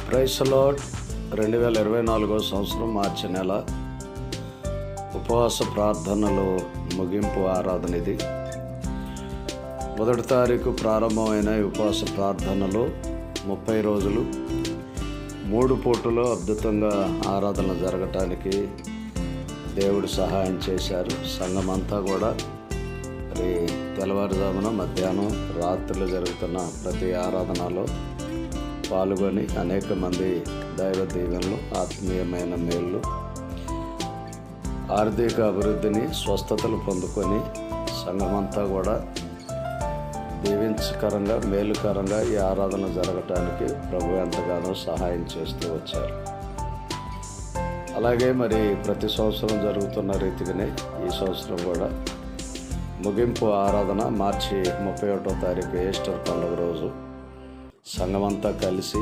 Price lord. 2024 సంవత్సరం మార్చి నెల ఉపవాస ప్రార్థనలు ముగింపు ఆరాధన ఇది. 1వ తారీఖు ప్రారంభమైన ఉపవాస ప్రార్థనలు 30 రోజులు 3 పూటలు అద్భుతంగా ఆరాధన జరగటానికి దేవుడు సహాయం చేశారు. సంఘమంతా కూడా మరి తెల్లవారుజామున, మధ్యాహ్నం, రాత్రులు జరుగుతున్న ప్రతి ఆరాధనలో పాల్గొని అనేక మంది దైవ దీవెనలు, ఆత్మీయమైన మేళ్ళు, ఆర్థిక అభివృద్ధిని, స్వస్థతలు పొందుకొని సంఘమంతా కూడా దీవించకరంగా, మేలుకరంగా ఈ ఆరాధన జరగటానికి ప్రభు ఎంతగానో సహాయం చేస్తూ వచ్చారు. అలాగే మరి ప్రతి సంవత్సరం జరుగుతున్న రీతిగానే ఈ సంవత్సరం కూడా ముగింపు ఆరాధన మార్చి 31వ తారీఖు ఈస్టర్ పండుగ రోజు సంఘమంతా కలిసి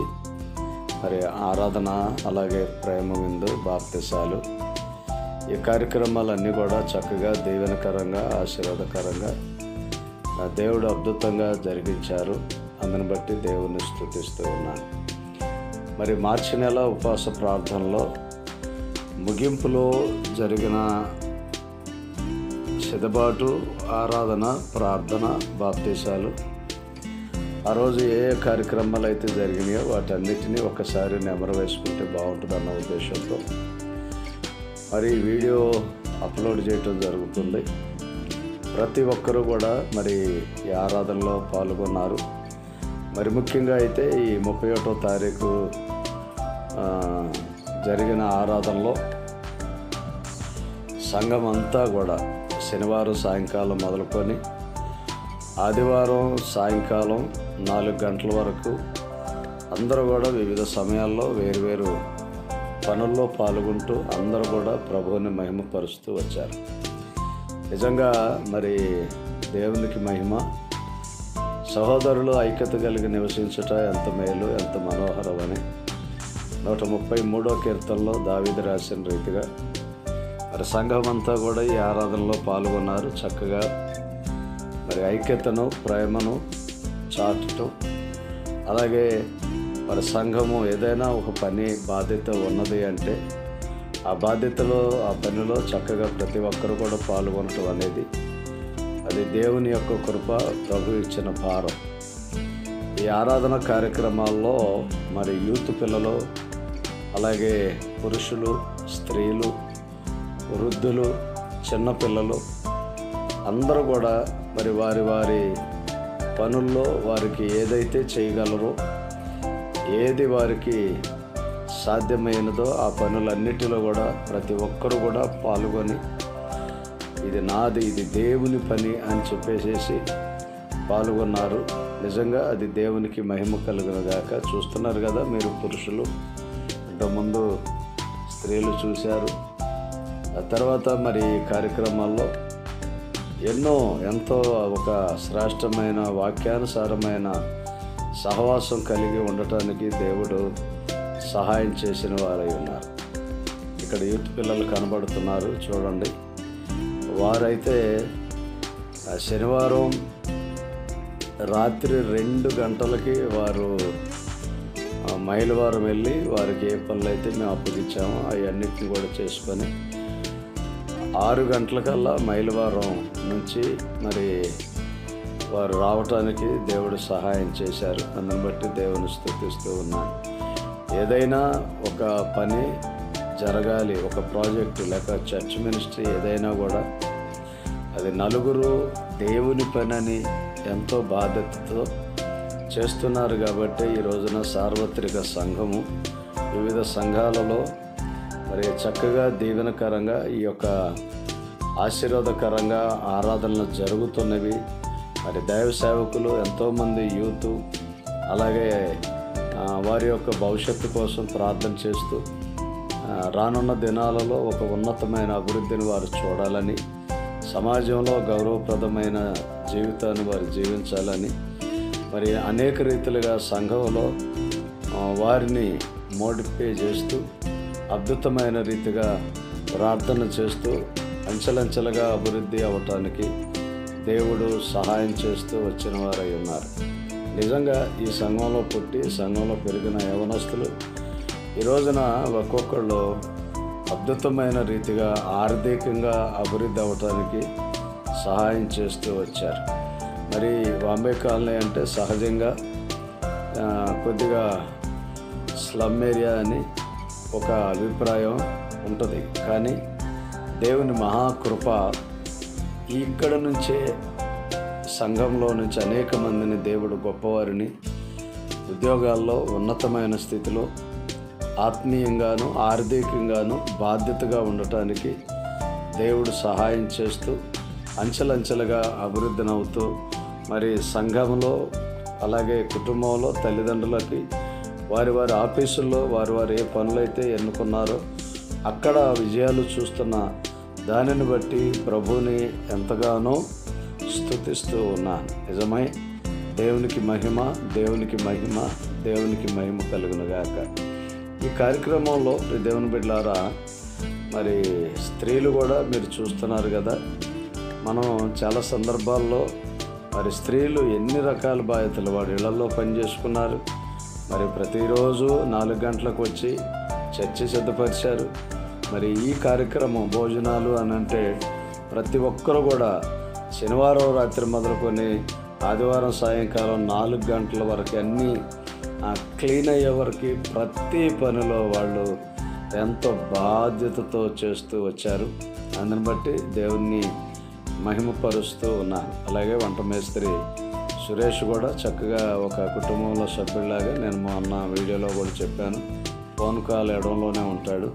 మరి ఆరాధన, అలాగే ప్రేమ విందు, బాప్తిసాలు, ఈ కార్యక్రమాలన్నీ కూడా చక్కగా దీవెనకరంగా, ఆశీర్వాదకరంగా దేవుడు అద్భుతంగా జరిగించారు. అందుని బట్టి దేవుని స్తుతిస్తూ ఉన్నాను. మరి మార్చి నెల ఉపవాస ప్రార్థనలో ముగింపులో జరిగిన సిద్ధబాటు, ఆరాధన, ప్రార్థన, బాప్తిసాలు, ఆ రోజు ఏ ఏ కార్యక్రమాలు అయితే జరిగినాయో వాటన్నిటినీ ఒకసారి నెమరు వేసుకుంటే బాగుంటుందన్న ఉద్దేశంతో మరి వీడియో అప్లోడ్ చేయటం జరుగుతుంది. ప్రతి ఒక్కరూ కూడా మరి ఈ ఆరాధనలో పాల్గొన్నారు. మరి ముఖ్యంగా అయితే ఈ 31వ తారీఖు జరిగిన ఆరాధనలో సంఘం అంతా కూడా శనివారం సాయంకాలం మొదలుకొని ఆదివారం సాయంకాలం 4 గంటల వరకు అందరూ కూడా వివిధ సమయాల్లో వేరువేరు పనుల్లో పాల్గొంటూ అందరూ కూడా ప్రభువుని మహిమపరుస్తూ వచ్చారు. నిజంగా మరి దేవునికి మహిమ. సహోదరులు ఐక్యత కలిగి నివసించుట ఎంత మేలు, ఎంత మనోహరమని 133వ కీర్తనలో దావీదు రాసిన రీతిగా మరి సంఘం అంతా కూడా ఈ ఆరాధనలో పాల్గొన్నారు. చక్కగా మరి ఐక్యతను, ప్రేమను చాటటం, అలాగే మరి సంఘము ఏదైనా ఒక పని, బాధ్యత ఉన్నది అంటే ఆ బాధ్యతలో, ఆ పనిలో చక్కగా ప్రతి ఒక్కరు కూడా పాల్గొనటం అనేది అది దేవుని యొక్క కృప, ప్రభు ఇచ్చిన భారం. ఈ ఆరాధన కార్యక్రమాల్లో మరి యూత్ పిల్లలు, అలాగే పురుషులు, స్త్రీలు, వృద్ధులు, చిన్నపిల్లలు అందరూ కూడా మరి వారి వారి పనుల్లో వారికి ఏదైతే చేయగలరో, ఏది వారికి సాధ్యమైనదో ఆ పనులన్నిటిలో కూడా ప్రతి ఒక్కరు కూడా పాల్గొని ఇది నాది, ఇది దేవుని పని అని చెప్పేసేసి పాల్గొన్నారు. నిజంగా అది దేవునికి మహిమ కలుగునుగాక. చూస్తున్నారు కదా మీరు పురుషులు, ఇంతకుముందు స్త్రీలు చూశారు. ఆ తర్వాత మరి కార్యక్రమాల్లో ఎంతో ఒక శ్రేష్టమైన వాక్యానుసారమైన సహవాసం కలిగి ఉండటానికి దేవుడు సహాయం చేసిన వారై ఉన్నారు. ఇక్కడ యూత్ పిల్లలు కనబడుతున్నారు చూడండి. వారైతే శనివారం రాత్రి 2 గంటలకి వారు మైలవారం వెళ్ళి వారికి ఏ పనులు అయితే మేము అప్పగించామో అవన్నిటిని కూడా చేసుకొని 6 గంటలకల్లా మైలవారం నుంచి మరి వారు రావటానికి దేవుడు సహాయం చేశారు. అందుని బట్టి దేవుని స్తుతిస్తూ ఉన్నాను. ఏదైనా ఒక పని జరగాలి, ఒక ప్రాజెక్టు లేక చర్చ్ మినిస్ట్రీ ఏదైనా కూడా అది నలుగురు దేవుని పని అని ఎంతో బాధ్యతతో చేస్తున్నారు. కాబట్టి ఈ రోజున సార్వత్రిక సంఘము వివిధ సంఘాలలో మరి చక్కగా దీవెనకరంగా ఈ యొక్క ఆశీర్వాదకరంగా ఆరాధనలు జరుగుతున్నవి. మరి దైవ సేవకులు ఎంతోమంది యూత్ అలాగే వారి యొక్క భవిష్యత్తు కోసం ప్రార్థన చేస్తూ రానున్న దినాలలో ఒక ఉన్నతమైన అభివృద్ధిని వారు చూడాలని, సమాజంలో గౌరవప్రదమైన జీవితాన్ని వారు జీవించాలని మరి అనేక రీతిలుగా సంఘంలో వారిని మోటిఫై చేస్తూ అద్భుతమైన రీతిగా ప్రార్థన చేస్తూ అంచెలంచెలుగా అభివృద్ధి అవ్వటానికి దేవుడు సహాయం చేస్తూ వచ్చిన వారై ఉన్నారు. నిజంగా ఈ సంఘంలో పుట్టి సంఘంలో పెరిగిన యవనస్తులు ఈ రోజున ఒక్కొక్కళ్ళు అద్భుతమైన రీతిగా ఆర్థికంగా అభివృద్ధి అవ్వటానికి సహాయం చేస్తూ వచ్చారు. మరి బాంబే కాలనీ అంటే సహజంగా కొద్దిగా స్లమ్ ఏరియా అని ఒక అభిప్రాయం ఉంటుంది. కానీ దేవుని మహాకృప ఇక్కడ నుంచే సంఘంలో నుంచి అనేక మందిని దేవుడు గొప్పవారిని ఉద్యోగాల్లో ఉన్నతమైన స్థితిలో ఆత్మీయంగాను ఆర్థికంగాను బాధ్యతగా ఉండటానికి దేవుడు సహాయం చేస్తూ అంచెలంచెలుగా అభివృద్ధినవుతూ మరి సంఘంలో అలాగే కుటుంబంలో తల్లిదండ్రులకి వారి వారి ఆఫీసుల్లో వారు ఏ పనులైతే ఎన్నుకున్నారో అక్కడ విజయాలు చూస్తున్న దానిని బట్టి ప్రభువుని ఎంతగానో స్తుతిస్తూ ఉన్నాను. నిజమై దేవునికి మహిమ, దేవునికి మహిమ, దేవునికి మహిమ కలుగునుగాక. ఈ కార్యక్రమంలో దేవుని బిడ్డలారా మరి స్త్రీలు కూడా మీరు చూస్తున్నారు కదా. మనం చాలా సందర్భాల్లో మరి స్త్రీలు ఎన్ని రకాల బాధ్యతలు వాడి ఇళ్లలో పనిచేసుకున్నారు. మరి ప్రతిరోజు 4 గంటలకు వచ్చి చర్చి సిద్ధపరిచారు. మరి ఈ కార్యక్రమం భోజనాలు అని అంటే ప్రతి ఒక్కరు కూడా శనివారం రాత్రి మొదలుకొని ఆదివారం సాయంకాలం 4 గంటల వరకు అన్నీ క్లీన్ అయ్యే వరకు ప్రతి పనిలో వాళ్ళు ఎంతో బాధ్యతతో చేస్తూ వచ్చారు. అందుని బట్టి దేవుణ్ణి మహిమపరుస్తూ ఉన్నాను. అలాగే వంట మేస్త్రి సురేష్ కూడా చక్కగా ఒక కుటుంబంలో సభ్యులాగా నేను మొన్న వీడియోలో కూడా చెప్పాను. ఫోన్ కాల్ ఎడంలోనే ఉంటాడు.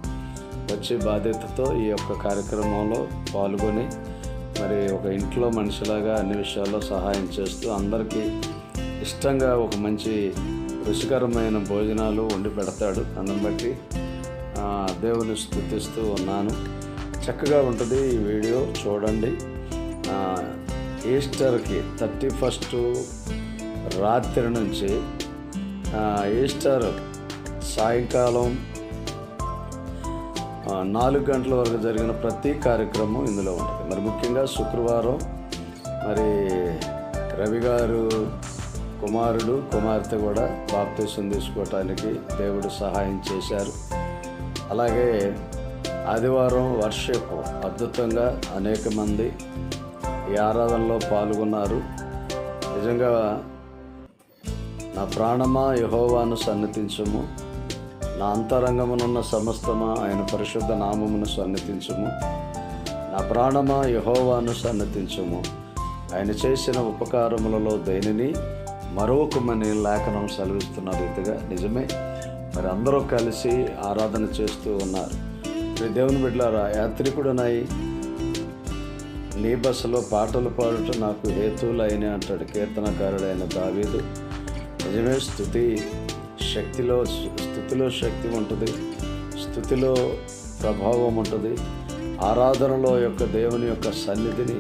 వచ్చి బాధ్యతతో ఈ యొక్క కార్యక్రమంలో పాల్గొని మరి ఒక ఇంట్లో మనిషిలాగా అన్ని విషయాల్లో సహాయం చేస్తూ అందరికీ ఇష్టంగా ఒక మంచి రుచికరమైన భోజనాలు వండి పెడతాడు. అందుని బట్టి దేవుని స్తుతిస్తూ ఉన్నాను. చక్కగా ఉంటుంది ఈ వీడియో చూడండి. ఈస్టర్కి 31 రాత్రి నుంచి ఈస్టర్ సాయంకాలం 4 గంటల వరకు జరిగిన ప్రతి కార్యక్రమం ఇందులో ఉంటుంది. మరి ముఖ్యంగా శుక్రవారం మరి రవి గారు కుమార్తె కూడా బాప్తిసం తీసుకోవటానికి దేవుడు సహాయం చేశారు. అలాగే ఆదివారం వర్షిప్ అద్భుతంగా అనేక మంది ఈ ఆరాధనలో పాల్గొన్నారు. నిజంగా నా ప్రాణమా యెహోవాను సన్నిధించుము, నా అంతరంగమునున్న సమస్తమా ఆయన పరిశుద్ధ నామమును సన్నిధించుము. నా ప్రాణమా యెహోవాను సన్నిధించుము, ఆయన చేసిన ఉపకారములలో దేనిని మరొకమని లేఖనం సెలవిస్తున్న రీతిగా నిజమే మరి అందరూ కలిసి ఆరాధన చేస్తూ ఉన్నారు. దేవుని బిడ్డలారా, యాత్రికుడునై నీ బస్సులో పాటలు పాడటం నాకు హేతువులు అయినాయి అంటాడు కీర్తనకారుడైన దావీదు. నిజమే, స్థుతిలో శక్తి ఉంటుంది, స్థుతిలో ప్రభావం ఉంటుంది. ఆరాధనలో యొక్క దేవుని యొక్క సన్నిధిని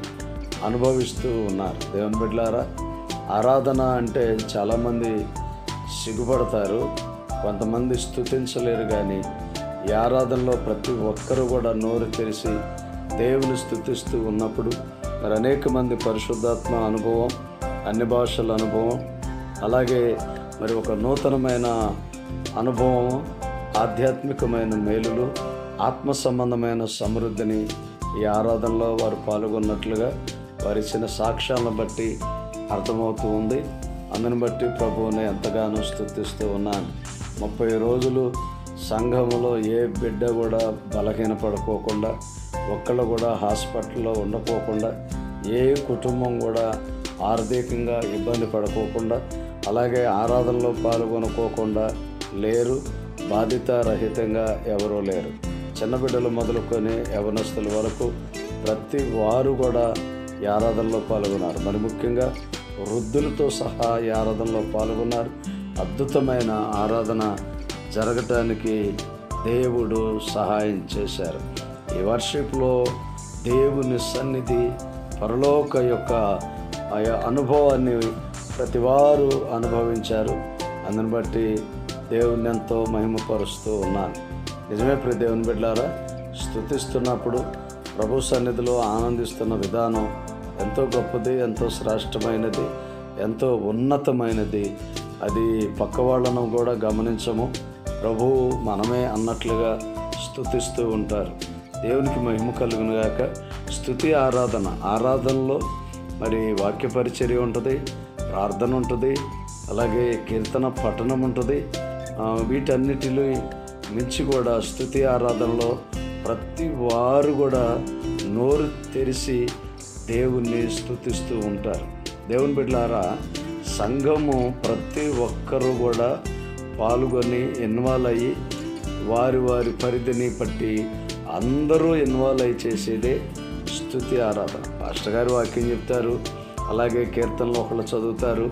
అనుభవిస్తూ ఉన్నారు. దేవుని బిడ్డలారా, ఆరాధన అంటే చాలామంది సిగ్గుపడతారు, కొంతమంది స్తుతించలేరు. కానీ ఈ ఆరాధనలో ప్రతి ఒక్కరూ కూడా నోరు తెరిచి దేవుని స్తుతిస్తూ ఉన్నప్పుడు మరి అనేక మంది పరిశుద్ధాత్మ అనుభవం, అన్ని భాషల అనుభవం, అలాగే మరి ఒక నూతనమైన అనుభవం, ఆధ్యాత్మికమైన మేలులు, ఆత్మ సంబంధమైన సమృద్ధిని ఈ ఆరాధనలో వారు పాల్గొన్నట్లుగా వారి ఇచ్చిన సాక్ష్యాలను బట్టి అర్థమవుతూ ఉంది. అందుని బట్టి ప్రభువుని ఎంతగానో స్తుతిస్తూ ఉన్నాను. 30 రోజులు సంఘములో ఏ బిడ్డ కూడా బలహీనపడుకోకుండా, ఒక్కళ్ళు కూడా హాస్పిటల్లో ఉండకోకుండా, ఏ కుటుంబం కూడా ఆర్థికంగా ఇబ్బంది పడుకోకుండా, అలాగే ఆరాధనలో పాల్గొనుకోకుండా లేరు. బాధ్యతారహితంగా ఎవరూ లేరు. చిన్న బిడ్డలు మొదలుకొని యవనస్తుల వరకు ప్రతి వారు కూడా ఈ ఆరాధనలో పాల్గొన్నారు. మరి ముఖ్యంగా వృద్ధులతో సహా ఈ ఆరాధనలో పాల్గొన్నారు. అద్భుతమైన ఆరాధన జరగటానికి దేవుడు సహాయం చేశారు. ఈ వర్షిప్లో దేవుని సన్నిధి, పరలోక యొక్క ఆయా అనుభవాన్ని ప్రతి వారు అనుభవించారు. అందుని బట్టి దేవుని ఎంతో మహిమపరుస్తూ ఉన్నాను. నిజమే ప్రియ దేవుని బిడ్డలారా, స్తుతిస్తున్నప్పుడు ప్రభు సన్నిధిలో ఆనందిస్తున్న విధానం ఎంతో గొప్పది, ఎంతో శ్రేష్టమైనది, ఎంతో ఉన్నతమైనది. అది పక్క వాళ్ళను కూడా గమనించము, ప్రభువు మనమే అన్నట్లుగా స్తుతిస్తూ ఉంటారు. దేవునికి మహిమ కలుగును గాక. స్తుతి ఆరాధనలో మరి వాక్య పరిచర్య ఉంటుంది, ప్రార్థన ఉంటుంది, అలాగే కీర్తన పఠనం ఉంటుంది. వీటన్నిటిలో మించి కూడా స్తుతి ఆరాధనలో ప్రతి వారు కూడా నోరు తెరిచి దేవుణ్ణి స్తుతిస్తూ ఉంటారు. దేవుని బిడ్డలారా, సంఘము ప్రతి ఒక్కరూ కూడా పాల్గొని ఇన్వాల్వ్ అయ్యి వారి వారి పరిధిని బట్టి అందరూ ఇన్వాల్వ్ అయ్యి చేసేదే స్తుతి ఆరాధన. పాస్టర్ గారు వాక్యం చెప్తారు, అలాగే కీర్తనలు ఒకళ్ళు చదువుతారు,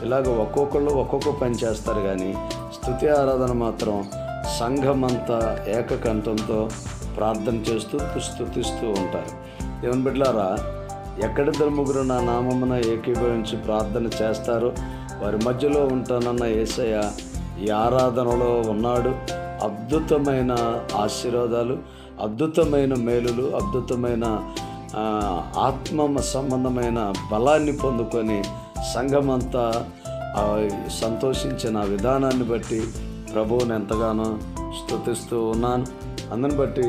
ఇలాగ ఒక్కొక్కళ్ళు ఒక్కొక్క పని చేస్తారు. కానీ స్తుతి ఆరాధన మాత్రం సంఘమంతా ఏకకంఠంతో ప్రార్థన చేస్తూ స్తుతిస్తూ ఉంటారు. దేవుని బిడ్డలారా, ఎక్కడిద్దరు ముగ్గురు నా నామమున ఏకీభవించి ప్రార్థన చేస్తారో వారి మధ్యలో ఉంటానన్న యేసయ్య ఈ ఆరాధనలో ఉన్నాడు. అద్భుతమైన ఆశీర్వాదాలు, అద్భుతమైన మేలులు, అద్భుతమైన ఆత్మ సంబంధమైన బలాన్ని పొందుకొని సంఘమంతా సంతోషించిన విధానాన్ని బట్టి ప్రభువుని ఎంతగానో స్తుతిస్తూ ఉన్నాను. అందుని బట్టి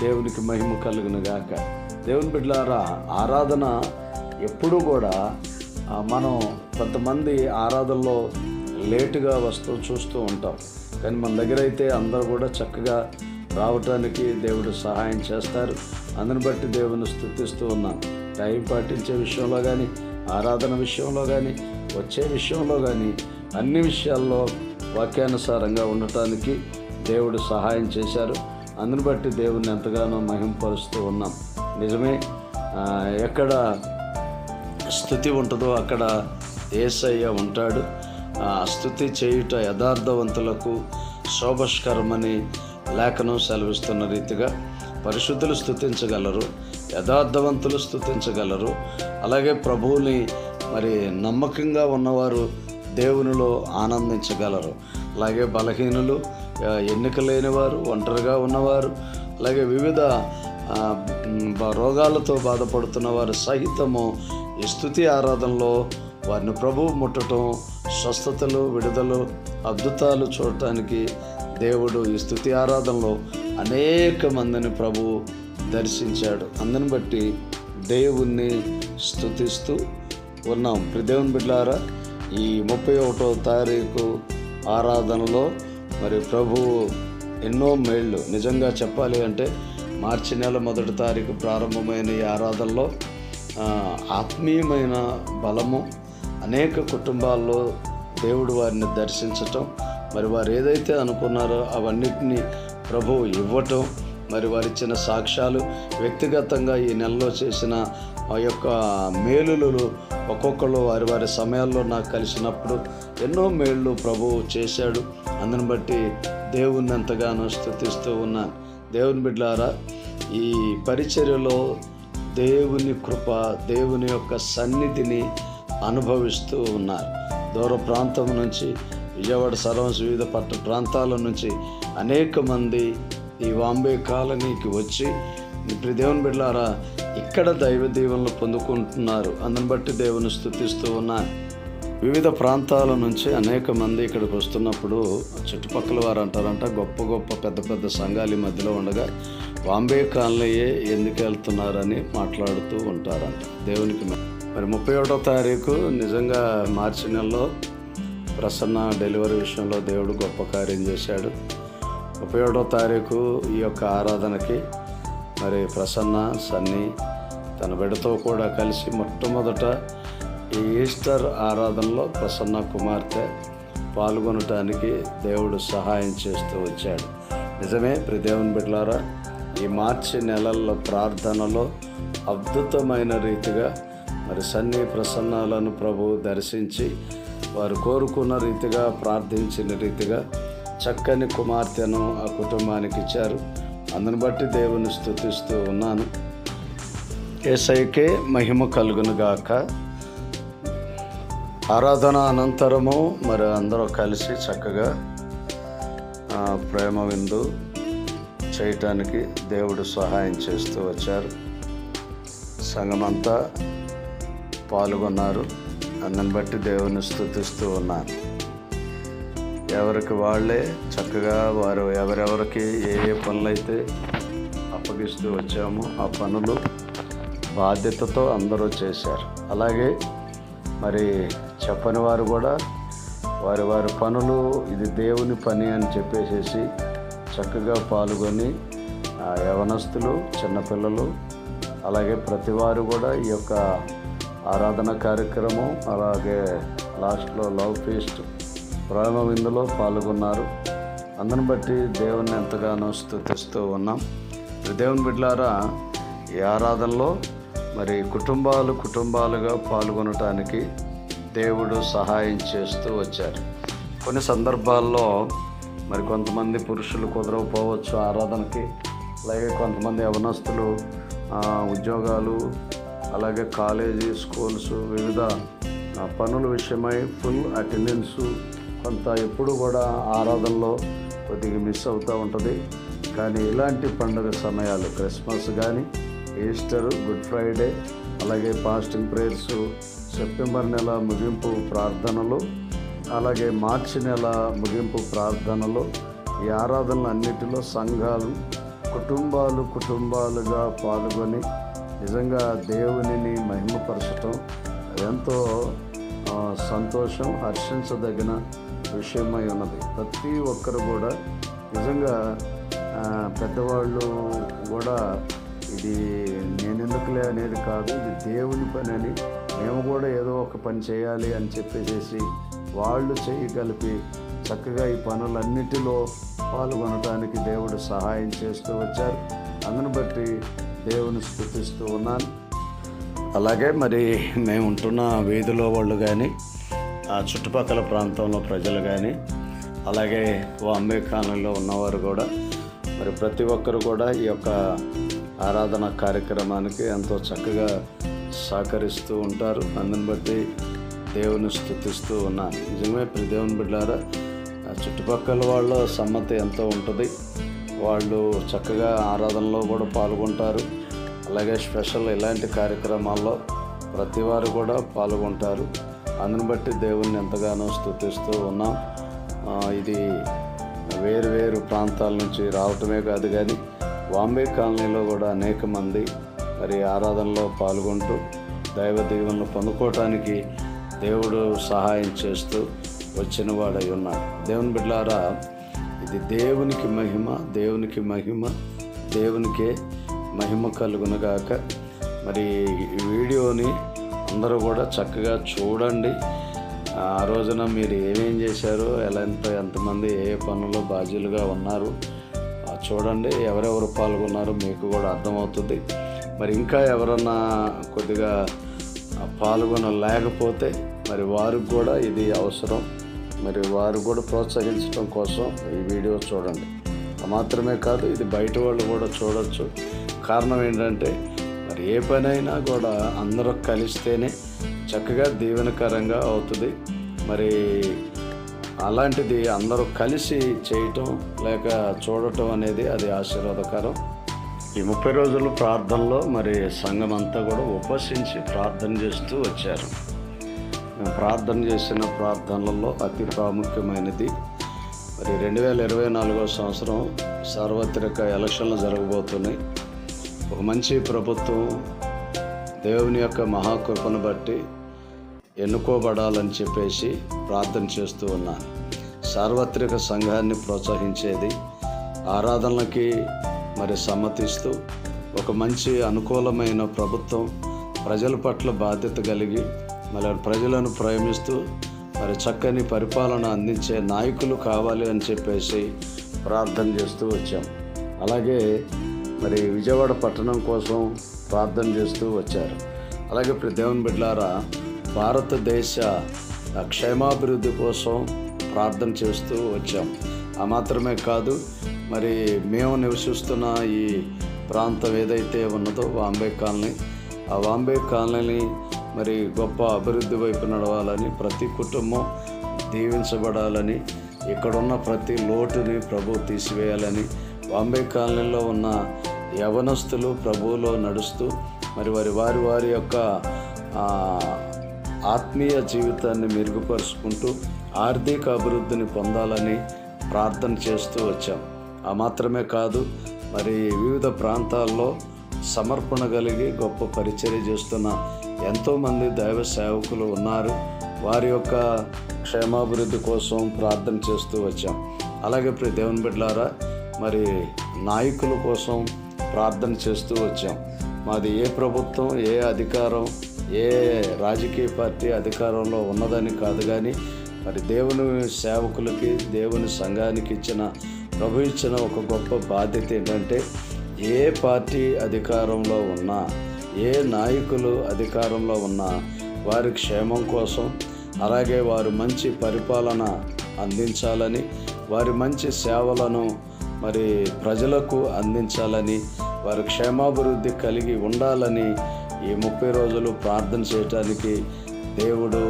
దేవునికి మహిమ కలుగును గాక. దేవుని బిడ్డలారా, ఆరాధన ఎప్పుడూ కూడా మనం కొంతమంది ఆరాధనలో లేటుగా వస్తూ చూస్తూ ఉంటాం. కానీ మన దగ్గర అయితే అందరూ కూడా చక్కగా రావటానికి దేవుడు సహాయం చేస్తారు. అందుని బట్టి దేవుని స్తుతిస్తూ ఉన్నాను. టైం పాటించే విషయంలో కానీ, ఆరాధన విషయంలో కానీ, వచ్చే విషయంలో కానీ, అన్ని విషయాల్లో వాక్యానుసారంగా ఉండటానికి దేవుడు సహాయం చేశారు. అందుని బట్టి దేవుని ఎంతగానో మహింపరుస్తూ ఉన్నాం. నిజమే, ఎక్కడ స్తుతి ఉంటుందో అక్కడ యేసయ్య ఉంటాడు. స్తుతి చేయుట యథార్థవంతులకు శోభస్కరమని లేఖనం సెలవిస్తున్న రీతిగా పరిశుద్ధులు స్తుతించగలరు, యథార్థవంతులు స్తుతించగలరు. అలాగే ప్రభువుని మరి నమ్మకంగా ఉన్నవారు దేవునిలో ఆనందించగలరు. అలాగే బలహీనులు, ఎన్నిక లేనివారు, ఒంటరిగా ఉన్నవారు, అలాగే వివిధ రోగాలతో బాధపడుతున్న వారు సహితము ఈ స్తుతి ఆరాధనలో వారిని ప్రభువు ముట్టడం, స్వస్థతలు, విడుదలు, అద్భుతాలు చూడటానికి దేవుడు ఈ స్తుతి ఆరాధనలో అనేక మందిని ప్రభువు దర్శించాడు. అందుని బట్టి దేవుణ్ణి స్తుతిస్తూ ఉన్నాం. దేవుని బిడ్డలారా, ఈ 31వ తారీఖు ఆరాధనలో మరి ప్రభువు ఎన్నో మేళ్ళు, నిజంగా చెప్పాలి అంటే మార్చి నెల 1వ తారీఖు ప్రారంభమైన ఈ ఆరాధనలో ఆత్మీయమైన బలము, అనేక కుటుంబాల్లో దేవుడు వారిని దర్శించటం, మరి వారు ఏదైతే అనుకున్నారో అవన్నిటినీ ప్రభువు ఇవ్వటం, మరి వారు ఇచ్చిన సాక్ష్యాలు, వ్యక్తిగతంగా ఈ నెలలో చేసిన ఆ యొక్క మేలులు ఒక్కొక్కరు వారి వారి సమయాల్లో నాకు కలిసినప్పుడు ఎన్నో మేళ్ళు ప్రభువు చేశాడు. అందుని బట్టి దేవుణ్ణి ఎంతగానో స్తుతిస్తూ ఉన్నాను. దేవుని బిడ్డలారా, ఈ పరిచర్యలో దేవుని కృప, దేవుని యొక్క సన్నిధిని అనుభవిస్తూ ఉన్నారు. దూర ప్రాంతం నుంచి, విజయవాడ సరౌండ్స్, వివిధ పట్టణ ప్రాంతాల నుంచి అనేక మంది ఈ వాంబే కాలనీకి వచ్చి ఇప్పుడు దేవుని బిడ్డలారా ఇక్కడ దైవ దీవెనలు పొందుకుంటున్నారు. అందుని బట్టి దేవుని స్తుతిస్తూ ఉన్నాను. వివిధ ప్రాంతాల నుంచి అనేక మంది ఇక్కడికి వస్తున్నప్పుడు చుట్టుపక్కల వారు అంటారంట, గొప్ప గొప్ప పెద్ద పెద్ద సంఘాలు ఈ మధ్యలో ఉండగా వాంబే కాలనీయే ఎందుకు వెళ్తున్నారని మాట్లాడుతూ ఉంటారంట. దేవునికి మరి 31వ తారీఖు నిజంగా మార్చి నెలలో ప్రసన్న డెలివరీ విషయంలో దేవుడు గొప్ప కార్యం చేశాడు. 31వ తారీఖు ఈ యొక్క ఆరాధనకి మరి ప్రసన్న, సన్నీ తన బిడ్డతో కూడా కలిసి మొట్టమొదట ఈ ఈస్టర్ ఆరాధనలో ప్రసన్న కుమార్తె పాల్గొనటానికి దేవుడు సహాయం చేస్తూ వచ్చాడు. నిజమే దేవుని బిడ్డలారా, ఈ మార్చి నెలల్లో ప్రార్థనలో అద్భుతమైన రీతిగా మరి సన్నీ ప్రసన్నాలను ప్రభువు దర్శించి వారు కోరుకున్న రీతిగా, ప్రార్థించిన రీతిగా చక్కని కుమార్తెను ఆ కుటుంబానికి ఇచ్చారు. అందుని బట్టి దేవుని స్తుతిస్తూ ఉన్నాను. యేసయ్యకే మహిమ కలుగునుగాక. ఆరాధన అనంతరము మరి అందరూ కలిసి చక్కగా ప్రేమ విందు చేయటానికి దేవుడు సహాయం చేస్తూ వచ్చారు. సంఘమంతా పాల్గొన్నారు. అందుని బట్టి దేవుని స్తుతిస్తూ ఉన్నాను. ఎవరికి వాళ్ళే చక్కగా వారు ఎవరెవరికి ఏ ఏ పనులైతే అప్పగిస్తూ వచ్చామో ఆ పనులు బాధ్యతతో అందరూ చేశారు. అలాగే మరి చెప్పని వారు కూడా వారి వారి పనులు ఇది దేవుని పని అని చెప్పేసి చక్కగా పాల్గొని యవనస్తులు, చిన్నపిల్లలు, అలాగే ప్రతి వారు కూడా ఈ యొక్క ఆరాధన కార్యక్రమం, అలాగే లాస్ట్లో లవ్ ఫీస్ట్ ప్రేమ విందులో పాల్గొన్నారు. అందుని బట్టి దేవుని ఎంతగానో స్తుతిస్తూ ఉన్నాం. దేవుని బిడ్డలారా, ఈ ఆరాధనలో మరి కుటుంబాలుగా పాల్గొనటానికి దేవుడు సహాయం చేస్తూ వచ్చారు. కొన్ని సందర్భాల్లో మరి కొంతమంది పురుషులు కుదరకపోవచ్చు ఆరాధనకి, అలాగే కొంతమంది యవనస్తులు ఉద్యోగాలు, అలాగే కాలేజీ, స్కూల్స్, వివిధ పనుల విషయమై ఫుల్ అటెండెన్స్ కొంత ఎప్పుడు కూడా ఆరాధనలో కొద్దిగా మిస్ అవుతూ ఉంటుంది. కానీ ఇలాంటి పండుగ సమయాలు, క్రిస్మస్ కానీ, ఈస్టర్, గుడ్ ఫ్రైడే, అలాగే ఫాస్టింగ్ ప్రేయర్స్, సెప్టెంబర్ నెల ముగింపు ప్రార్థనలు, అలాగే మార్చి నెల ముగింపు ప్రార్థనలు, ఈ ఆరాధనలు అన్నిటిలో సంఘాలు కుటుంబాలుగా పాల్గొని నిజంగా దేవునిని మహిమపరచటం ఎంతో సంతోషం, హర్షించదగిన విషయమై ఉన్నది. ప్రతి ఒక్కరు కూడా నిజంగా పెద్దవాళ్ళు కూడా ఇది నేనెందుకులే అనేది కాదు, ఇది దేవుని పని అని మేము కూడా ఏదో ఒక పని చేయాలి అని చెప్పేసి వాళ్ళు చేయగలిపి చక్కగా ఈ పనులన్నిటిలో పాల్గొనడానికి దేవుడు సహాయం చేస్తూ వచ్చారు. అందును బట్టి దేవుని స్తుతిస్తూ ఉన్నాను. అలాగే మరి మేము ఉంటున్న వీధిలో వాళ్ళు కానీ, ఆ చుట్టుపక్కల ప్రాంతంలో ప్రజలు కానీ, అలాగే వాంబే కాలనీలో ఉన్నవారు కూడా మరి ప్రతి ఒక్కరు కూడా ఈ యొక్క ఆరాధన కార్యక్రమానికి ఎంతో చక్కగా సహకరిస్తూ ఉంటారు. అందుని బట్టి దేవుని స్తుతిస్తూ ఉన్నాను. నిజమే దేవుని బిడ్డలారా, చుట్టుపక్కల వాళ్ళ సమ్మతి ఎంతో ఉంటుంది. వాళ్ళు చక్కగా ఆరాధనలో కూడా పాల్గొంటారు. అలాగే స్పెషల్ ఇలాంటి కార్యక్రమాల్లో ప్రతి వారు కూడా పాల్గొంటారు. అందుని బట్టి దేవుణ్ణి ఎంతగానో స్తుతిస్తూ ఉన్నాం. ఇది వేరు ప్రాంతాల నుంచి రావటమే కాదు, కానీ వాంబే కాలనీలో కూడా అనేక మంది మరి ఆరాధనలో పాల్గొంటూ దైవ దీవెనలు పొందుకోవటానికి దేవుడు సహాయం చేస్తూ వచ్చిన వాడై ఉన్నాడు. దేవుని బిడ్డలారా, ఇది దేవునికి మహిమ, దేవునికే మహిమ కలుగునుగాక. మరి ఈ వీడియోని అందరూ కూడా చక్కగా చూడండి. ఆ రోజున మీరు ఏమేం చేశారో, ఎంతమంది ఏ పనుల్లో బాధ్యులుగా ఉన్నారు చూడండి. ఎవరెవరు పాల్గొన్నారో మీకు కూడా అర్థమవుతుంది. మరి ఇంకా ఎవరన్నా కొద్దిగా పాల్గొనలేకపోతే మరి వారికి కూడా ఇది అవసరం. మరి వారు కూడా ప్రోత్సహించడం కోసం ఈ వీడియో చూడండి. మాత్రమే కాదు, ఇది బయట వాళ్ళు కూడా చూడొచ్చు. కారణం ఏంటంటే మరి ఏ పనైనా కూడా అందరూ కలిస్తేనే చక్కగా దీవెనకరంగా అవుతుంది. మరి అలాంటిది అందరూ కలిసి చేయటం లేక చూడటం అనేది అది ఆశీర్వాదకరం. ఈ 30 రోజుల ప్రార్థనలో మరి సంఘం అంతా కూడా ఉపవసించి ప్రార్థన చేస్తూ వచ్చారు. మేము ప్రార్థన చేసిన ప్రార్థనలలో అతి ప్రాముఖ్యమైనది మరి 2024 సంవత్సరం సార్వత్రిక ఎలక్షన్లు జరగబోతున్నాయి. ఒక మంచి ప్రభుత్వం దేవుని యొక్క మహాకృపను బట్టి ఎన్నుకోబడాలని చెప్పేసి ప్రార్థన చేస్తూ ఉన్నాను. సార్వత్రిక సంఘాన్ని ప్రోత్సహించేది, ఆరాధనలకి మరి సమ్మతిస్తూ ఒక మంచి అనుకూలమైన ప్రభుత్వం, ప్రజల పట్ల బాధ్యత కలిగి మరి ప్రజలను ప్రేమిస్తూ మరి చక్కని పరిపాలన అందించే నాయకులు కావాలి అని చెప్పేసి ప్రార్థన చేస్తూ వచ్చాం. అలాగే మరి విజయవాడ పట్టణం కోసం ప్రార్థన చేస్తూ వచ్చారు. అలాగే దేవుని బిడ్డలారా, భారతదేశ క్షేమాభివృద్ధి కోసం ప్రార్థన చేస్తూ వచ్చాం. ఆ మాత్రమే కాదు, మరి మేము నివసిస్తున్న ఈ ప్రాంతం ఏదైతే ఉన్నదో వాంబే కాలనీ, ఆ వాంబే కాలనీని మరి గొప్ప అభివృద్ధి వైపు నడవాలని, ప్రతి కుటుంబం దీవించబడాలని, ఇక్కడున్న ప్రతి లోటుని ప్రభువు తీసివేయాలని, వాంబే కాలనీలో ఉన్న యవనస్తులు ప్రభువులో నడుస్తూ మరి వారి యొక్క ఆత్మీయ జీవితాన్ని మెరుగుపరుచుకుంటూ ఆర్థిక అభివృద్ధిని పొందాలని ప్రార్థన చేస్తూ వచ్చాం. ఆ మాత్రమే కాదు, మరి వివిధ ప్రాంతాల్లో సమర్పణ కలిగి గొప్ప పరిచర్య చేస్తున్న ఎంతోమంది దైవ సేవకులు ఉన్నారు. వారి యొక్క క్షేమాభివృద్ధి కోసం ప్రార్థన చేస్తూ వచ్చాం. అలాగే ప్రియ దేవుని బిడ్డలారా, మరి నాయకుల కోసం ప్రార్థన చేస్తూ వచ్చాం. మాది ఏ ప్రభుత్వం, ఏ అధికారం, ఏ రాజకీయ పార్టీ అధికారంలో ఉన్నదని కాదు, కానీ మరి దేవుని సేవకులకి, దేవుని సంఘానికి ప్రభు ఇచ్చిన ఒక గొప్ప బాధ్యత ఏంటంటే, ఏ పార్టీ అధికారంలో ఉన్నా, ఏ నాయకులు అధికారంలో ఉన్నా వారి క్షేమం కోసం, అలాగే వారు మంచి పరిపాలన అందించాలని, వారి మంచి సేవలను మరి ప్రజలకు అందించాలని, వారి క్షేమాభివృద్ధి కలిగి ఉండాలని ఈ 30 రోజులు ప్రార్థన చేయటానికి దేవుడు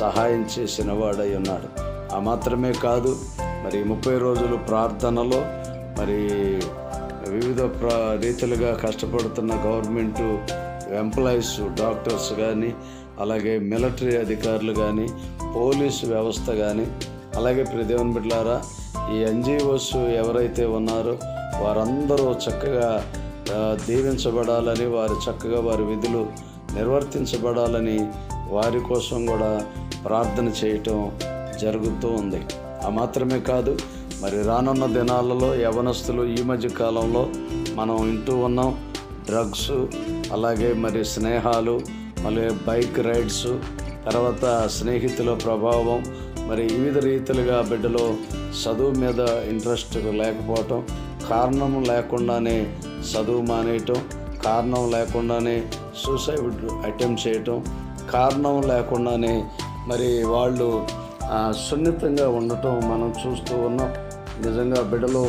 సహాయం చేసిన వాడై ఉన్నాడు. ఆ మాత్రమే కాదు, మరి 30 రోజులు ప్రార్థనలో మరి వివిధ రీతిలుగా కష్టపడుతున్న గవర్నమెంటు ఎంప్లాయీస్, డాక్టర్స్ కానీ, అలాగే మిలిటరీ అధికారులు కానీ, పోలీసు వ్యవస్థ కానీ, అలాగే ప్రియ దేవుని బిడ్డలారా, ఈ NGOs ఎవరైతే ఉన్నారో వారందరూ చక్కగా దీవించబడాలని, వారు చక్కగా వారి విధులు నిర్వర్తించబడాలని వారి కోసం కూడా ప్రార్థన చేయటం జరుగుతూ ఉంది. ఆ మాత్రమే కాదు, మరి రానున్న దినాలలో యవనస్తులు ఈ మధ్య కాలంలో మనం వింటూ ఉన్నాం, డ్రగ్స్, అలాగే మరి స్నేహాలు, మళ్ళీ బైక్ రైడ్స్, తర్వాత స్నేహితుల ప్రభావం, మరి వివిధ రీతిలుగా బిడ్డలో చదువు మీద ఇంట్రెస్ట్ లేకపోవటం, కారణం లేకుండానే చదువు మానేయటం, కారణం లేకుండానే సూసైడ్ అటెంప్ట్ చేయటం, కారణం లేకుండానే మరి వాళ్ళు సున్నితంగా ఉండటం మనం చూస్తూ ఉన్నాం. నిజంగా బిడ్డలు,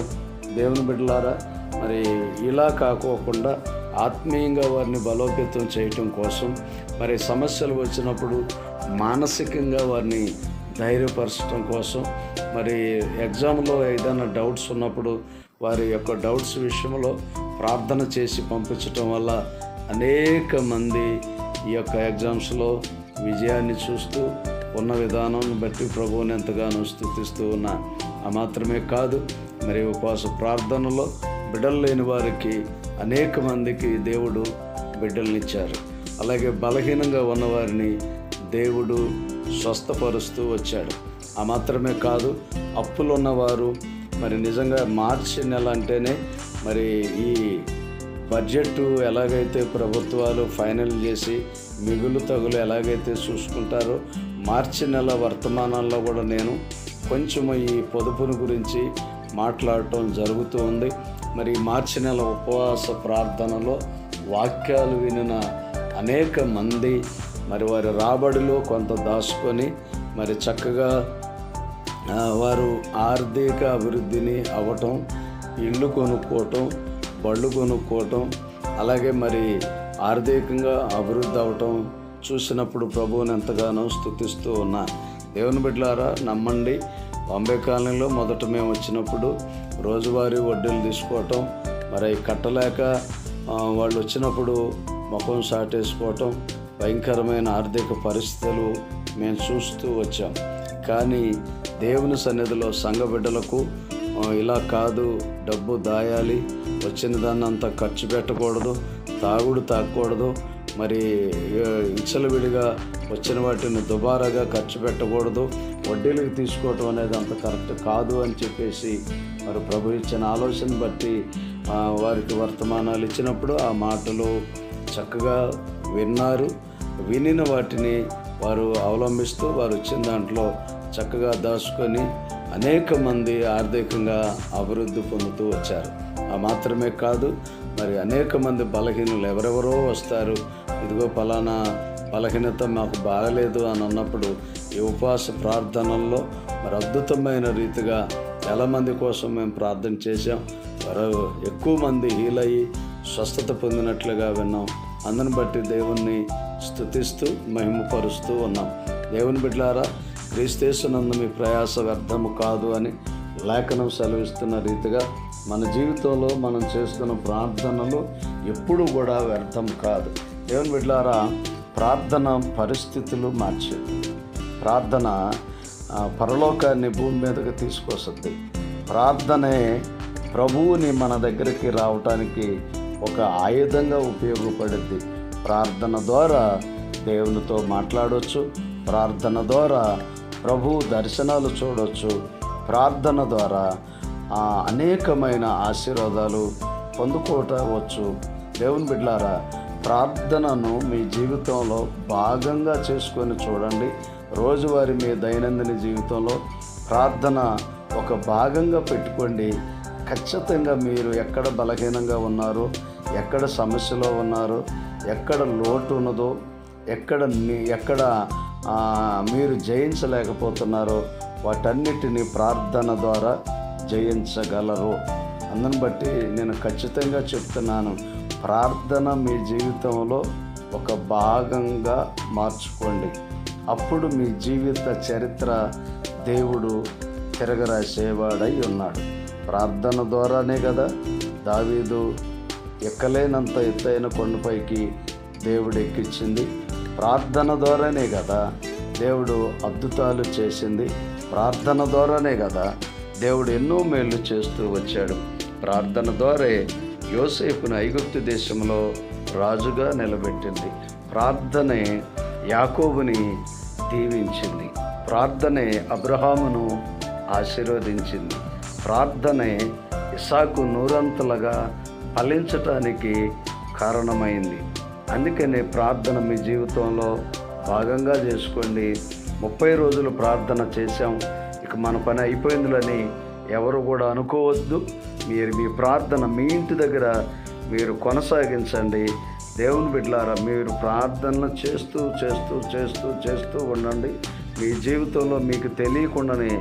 దేవుని బిడ్డలారా, మరి ఇలా కాకోకుండా ఆత్మీయంగా వారిని బలోపేతం చేయటం కోసం, మరి సమస్యలు వచ్చినప్పుడు మానసికంగా వారిని ధైర్యపరచడం కోసం, మరి ఎగ్జామ్లో ఏదైనా డౌట్స్ ఉన్నప్పుడు వారి యొక్క డౌట్స్ విషయంలో ప్రార్థన చేసి పంపించటం వల్ల అనేక మంది ఈ యొక్క ఎగ్జామ్స్లో విజయాన్ని చూస్తూ ఉన్న విధానాన్ని బట్టి ప్రభువుని ఎంతగానో స్తుతిస్తూ ఉన్నా. ఆ మాత్రమే కాదు, మరి ఉపవాస ప్రార్థనలో బిడ్డలు లేని వారికి అనేక మందికి దేవుడు బిడ్డలనిచ్చారు. అలాగే బలహీనంగా ఉన్నవారిని దేవుడు స్వస్థపరుస్తూ వచ్చాడు. ఆ మాత్రమే కాదు, అప్పులు ఉన్నవారు, మరి నిజంగా మార్చి నెల అంటేనే మరి ఈ బడ్జెట్ ఎలాగైతే ప్రభుత్వాలు ఫైనల్ చేసి మిగులు తగులు ఎలాగైతే చూసుకుంటారో, మార్చి నెల వర్తమానాల్లో కూడా నేను కొంచెం ఈ పొదుపును గురించి మాట్లాడటం జరుగుతూ ఉంది. మరి మార్చి నెల ఉపవాస ప్రార్థనలో వాక్యాలు వినిన అనేక మంది మరి వారి రాబడిలో కొంత దాచుకొని మరి చక్కగా వారు ఆర్థిక అభివృద్ధిని అవ్వటం, ఇల్లు కొనుక్కోవటం, బళ్ళు కొనుక్కోవటం, అలాగే మరి ఆర్థికంగా అభివృద్ధి అవ్వటం చూసినప్పుడు ప్రభువుని ఎంతగానో స్తుతిస్తూ ఉన్నా. దేవుని బిడ్డలారా, నమ్మండి, బాంబే కాలనీలో మొదట మేము వచ్చినప్పుడు రోజువారీ వడ్డీలు తీసుకోవటం, మరి కట్టలేక వాళ్ళు వచ్చినప్పుడు ముఖం సాటేసుకోవటం, భయంకరమైన ఆర్థిక పరిస్థితులు మేము చూస్తూ వచ్చాం. కానీ దేవుని సన్నిధిలో సంఘ బిడ్డలకు ఇలా కాదు, డబ్బు దాయాలి, వచ్చిన దాన్ని అంతా ఖర్చు పెట్టకూడదు, తాగకూడదు, మరి విచ్చలవిడిగా వచ్చిన వాటిని దుబారాగా ఖర్చు పెట్టకూడదు, వడ్డీలకు తీసుకోవటం అనేది అంత కరెక్ట్ కాదు అని చెప్పేసి మరి ప్రభు ఇచ్చిన ఆలోచన బట్టి వారికి వర్తమానాలు ఇచ్చినప్పుడు ఆ మాటలు చక్కగా విన్నారు. వినిన వాటిని వారు అవలంబిస్తూ వారు వచ్చిన దాంట్లో చక్కగా దాచుకొని అనేక మంది ఆర్థికంగా అభివృద్ధి పొందుతూ వచ్చారు. ఆ మాత్రమే కాదు, మరి అనేక మంది బలహీనులు ఎవరెవరో వస్తారు, ఇదిగో ఫలానా బలహీనత మాకు బాగలేదు అని అన్నప్పుడు ఈ ఉపవాస ప్రార్థనల్లో మరి అద్భుతమైన రీతిగా చాలా మంది కోసం మేము ప్రార్థన చేశాం. వారు ఎక్కువ మంది హీల్ అయ్యి స్వస్థత పొందినట్లుగా విన్నాం. అందుని బట్టి దేవుణ్ణి స్తుతిస్తూ మహిమపరుస్తూ ఉన్నాం. దేవుని బిడ్డలారా, క్రీస్తేసునందు మీ ప్రయాస వ్యర్థము కాదు అని లేఖనం సెలవిస్తున్న రీతిగా మన జీవితంలో మనం చేస్తున్న ప్రార్థనలు ఎప్పుడు కూడా వ్యర్థం కాదు. దేవుని బిడ్డలారా, ప్రార్థన పరిస్థితులు మార్చేది. ప్రార్థన పరలోకాన్ని భూమి మీదకి తీసుకొస్తుంది. ప్రార్థనే ప్రభువుని మన దగ్గరికి రావటానికి ఒక ఆయుధంగా ఉపయోగపడుద్ది. ప్రార్థన ద్వారా దేవునితో మాట్లాడవచ్చు. ప్రార్థన ద్వారా ప్రభువు దర్శనాలు చూడవచ్చు. ప్రార్థన ద్వారా అనేకమైన ఆశీర్వాదాలు పొందుకోవచ్చు. దేవుని బిడ్డలారా, ప్రార్థనను మీ జీవితంలో భాగంగా చేసుకొని చూడండి. రోజువారీ మీ దైనందిన జీవితంలో ప్రార్థన ఒక భాగంగా పెట్టుకోండి. ఖచ్చితంగా మీరు ఎక్కడ బలహీనంగా ఉన్నారో, ఎక్కడ సమస్యలో ఉన్నారో, ఎక్కడ లోటు ఉన్నదో, ఎక్కడ మీరు జయించలేకపోతున్నారో వాటన్నిటినీ ప్రార్థన ద్వారా జయించగలరు. అందుని బట్టి నేను ఖచ్చితంగా చెప్తున్నాను, ప్రార్థన మీ జీవితంలో ఒక భాగంగా మార్చుకోండి. అప్పుడు మీ జీవిత చరిత్ర దేవుడు తిరగరాసేవాడై ఉన్నాడు. ప్రార్థన ద్వారానే కదా దావీదు ఎక్కలేనంత ఎత్తైన కొండపైకి దేవుడు ఎక్కించింది. ప్రార్థన ద్వారానే కదా దేవుడు అద్భుతాలు చేసింది. ప్రార్థన ద్వారానే కదా దేవుడు ఎన్నో మేళ్ళు చేస్తూ వచ్చాడు. ప్రార్థన ద్వారా యోసేపును ఐగుప్తు దేశంలో రాజుగా నిలబెట్టింది. ప్రార్థనే యాకోబుని దీవించింది. ప్రార్థనే అబ్రహామును ఆశీర్వదించింది. ప్రార్థనే ఇస్సాకు నూరంతలుగా ఫలించటానికి కారణమైంది. అందుకనే ప్రార్థన మీ జీవితంలో భాగంగా చేసుకోండి. 30 రోజులు ప్రార్థన చేశాం, ఇక మన పని అయిపోయిందని ఎవరు కూడా అనుకోవద్దు. మీరు మీ ప్రార్థన మీ ఇంటి దగ్గర మీరు కొనసాగించండి. దేవుని బిడ్డలారా, మీరు ప్రార్థనలు చేస్తూ చేస్తూ చేస్తూ చేస్తూ ఉండండి. మీ జీవితంలో మీకు తెలియకుండానే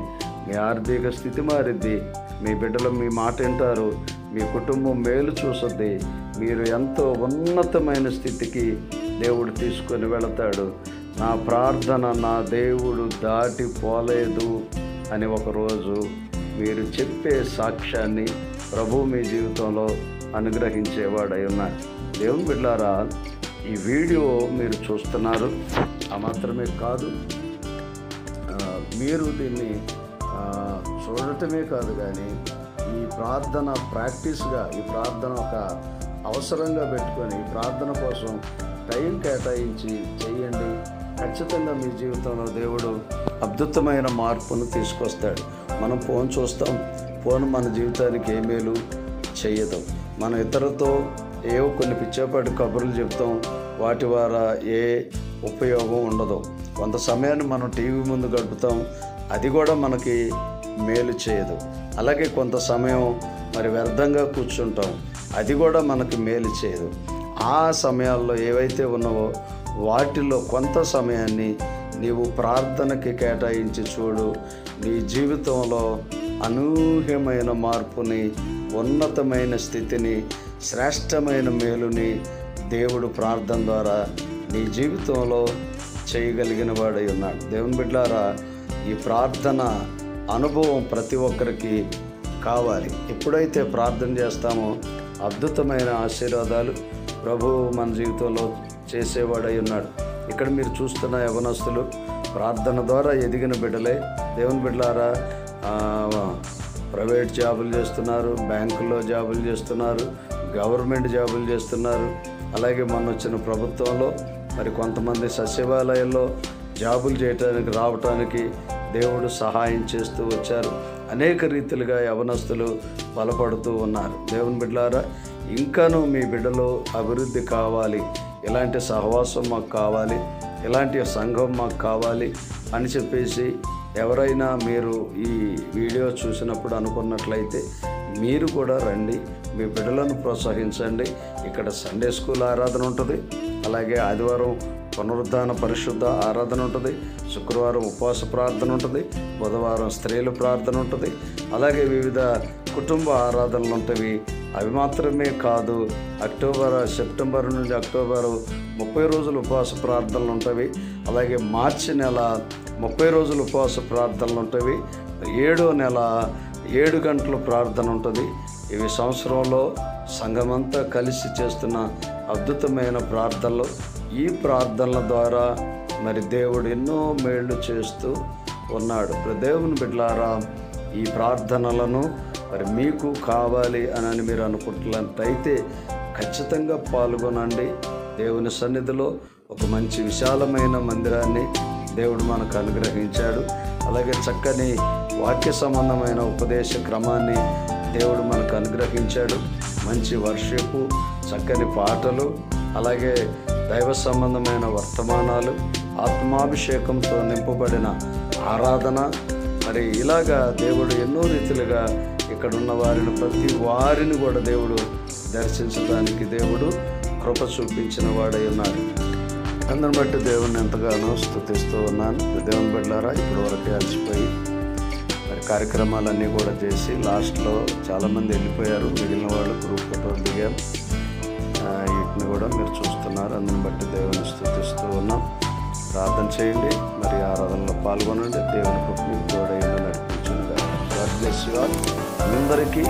మీ ఆర్థిక స్థితి మారిద్ది. మీ బిడ్డలు మీ మాట వింటారు. మీ కుటుంబం మేలు చూస్తుంది. మీరు ఎంతో ఉన్నతమైన స్థితికి దేవుడు తీసుకొని వెళతాడు. నా ప్రార్థన నా దేవుడు దాటిపోలేదు అని ఒకరోజు మీరు చెప్పే సాక్ష్యాన్ని ప్రభు మీ జీవితంలో అనుగ్రహించేవాడై ఉన్నారు. దేవుని బిడ్డలారా, ఈ వీడియో మీరు చూస్తున్నారు. ఆ మాత్రమే కాదు, మీరు దీన్ని చూడటమే కాదు కానీ ఈ ప్రార్థన ప్రాక్టీస్గా, ఈ ప్రార్థన ఒక అవసరంగా పెట్టుకొని ఈ ప్రార్థన కోసం టైం కేటాయించి చేయండి. ఖచ్చితంగా మీ జీవితంలో దేవుడు అద్భుతమైన మార్పును తీసుకొస్తాడు. మనం ఫోన్ చూస్తాం, ఫోన్ మన జీవితానికి ఏ మేలు చేయదు. మనం ఇతరులతో ఏవో కొన్ని పిచ్చేపాటి కబుర్లు చెప్తాం, వాటి ద్వారా ఏ ఉపయోగం ఉండదు. కొంత సమయాన్ని మనం టీవీ ముందు గడుపుతాం, అది కూడా మనకి మేలు చేయదు. అలాగే కొంత సమయం మరి వ్యర్థంగా కూర్చుంటాం, అది కూడా మనకి మేలు చేయదు. ఆ సమయాల్లో ఏవైతే ఉన్నావో వాటిలో కొంత సమయాన్ని నీవు ప్రార్థనకి కేటాయించి చూడు. నీ జీవితంలో అనూహ్యమైన మార్పుని, ఉన్నతమైన స్థితిని, శ్రేష్టమైన మేలుని దేవుడు ప్రార్థన ద్వారా నీ జీవితంలో చేయగలిగిన వాడై ఉన్నాడు. దేవుని బిడ్డలారా, ఈ ప్రార్థన అనుభవం ప్రతి ఒక్కరికి కావాలి. ఎప్పుడైతే ప్రార్థన చేస్తామో అద్భుతమైన ఆశీర్వాదాలు ప్రభువు మన జీవితంలో చేసేవాడై ఉన్నాడు. ఇక్కడ మీరు చూస్తున్న యవనస్తులు ప్రార్థన ద్వారా ఎదిగిన బిడ్డలే. దేవుని బిడ్డలారా, ప్రైవేట్ జాబులు చేస్తున్నారు, బ్యాంకుల్లో జాబులు చేస్తున్నారు, గవర్నమెంట్ జాబులు చేస్తున్నారు. అలాగే మొన్న వచ్చిన ప్రభుత్వంలో మరి కొంతమంది సచివాలయాల్లో జాబులు చేయటానికి రావటానికి దేవుడు సహాయం చేస్తూ వచ్చారు. అనేక రీతిలుగా యవనస్తులు బలపడుతూ ఉన్నారు. దేవుని బిడ్డలారా, ఇంకాను మీ బిడ్డలో అభివృద్ధి కావాలి, ఇలాంటి సహవాసం మాకు కావాలి, ఇలాంటి సంఘం మాకు కావాలి అని చెప్పేసి ఎవరైనా మీరు ఈ వీడియో చూసినప్పుడు అనుకున్నట్లయితే మీరు కూడా రండి, మీ బిడ్డలను ప్రోత్సహించండి. ఇక్కడ సండే స్కూల్ ఆరాధన ఉంటుంది, అలాగే ఆదివారం పునరుద్ధాన పరిశుద్ధ ఆరాధన ఉంటుంది, శుక్రవారం ఉపవాస ప్రార్థన ఉంటుంది, బుధవారం స్త్రీల ప్రార్థన ఉంటుంది, అలాగే వివిధ కుటుంబ ఆరాధనలు ఉంటాయి. అవి మాత్రమే కాదు, సెప్టెంబర్ నుంచి అక్టోబరు 30 రోజులు ఉపవాస ప్రార్థనలు ఉంటాయి. అలాగే మార్చి నెల 30 రోజులు ఉపవాస ప్రార్థనలు ఉంటాయి. 7వ నెల 7 గంటల ప్రార్థన ఉంటుంది. ఇవి సంవత్సరంలో సంఘమంతా కలిసి చేస్తున్న అద్భుతమైన ప్రార్థనలు. ఈ ప్రార్థనల ద్వారా మరి దేవుడు ఎన్నో మేళ్ళు చేస్తూ ఉన్నాడు. దేవుని బిడ్డలారా, ఈ ప్రార్థనలను మరి మీకు కావాలి అని మీరు అనుకుంటున్నట్టయితే ఖచ్చితంగా పాల్గొనండి. దేవుని సన్నిధిలో ఒక మంచి విశాలమైన మందిరాన్ని దేవుడు మనకు అనుగ్రహించాడు. అలాగే చక్కని వాక్య సంబంధమైన ఉపదేశ క్రమాన్ని దేవుడు మనకు అనుగ్రహించాడు. మంచి వర్షిపు, చక్కని పాటలు, అలాగే దైవ సంబంధమైన వర్తమానాలు, ఆత్మాభిషేకంతో నింపబడిన ఆరాధన. మరి ఇలాగా దేవుడు ఎన్నో రీతిలుగా ఇక్కడ ఉన్న వారిని, ప్రతి వారిని కూడా దేవుడు దర్శించడానికి దేవుడు కృప చూపించిన వాడై ఉన్నాడు. అందరిని బట్టి దేవుణ్ణి ఎంతగానో స్తుతిస్తూ ఉన్నాను. దేవుని బిడ్డలారా, ఇప్పటి వరకే అలసిపోయి మరి కార్యక్రమాలన్నీ కూడా చేసి లాస్ట్లో చాలామంది వెళ్ళిపోయారు. మిగిలిన వాళ్ళు గ్రూప్ ఫోటోలు దిగారు. వీటిని కూడా మీరు చూస్తున్నారు. అందుని బట్టి దేవుని స్తుతిస్తూ ఉన్నాం. ప్రార్థన చేయండి, మరి ఆరాధనలో పాల్గొనండి. దేవుని కృప మీకు తోడైనా నడిపించును గాక. God bless you all. అందరికీ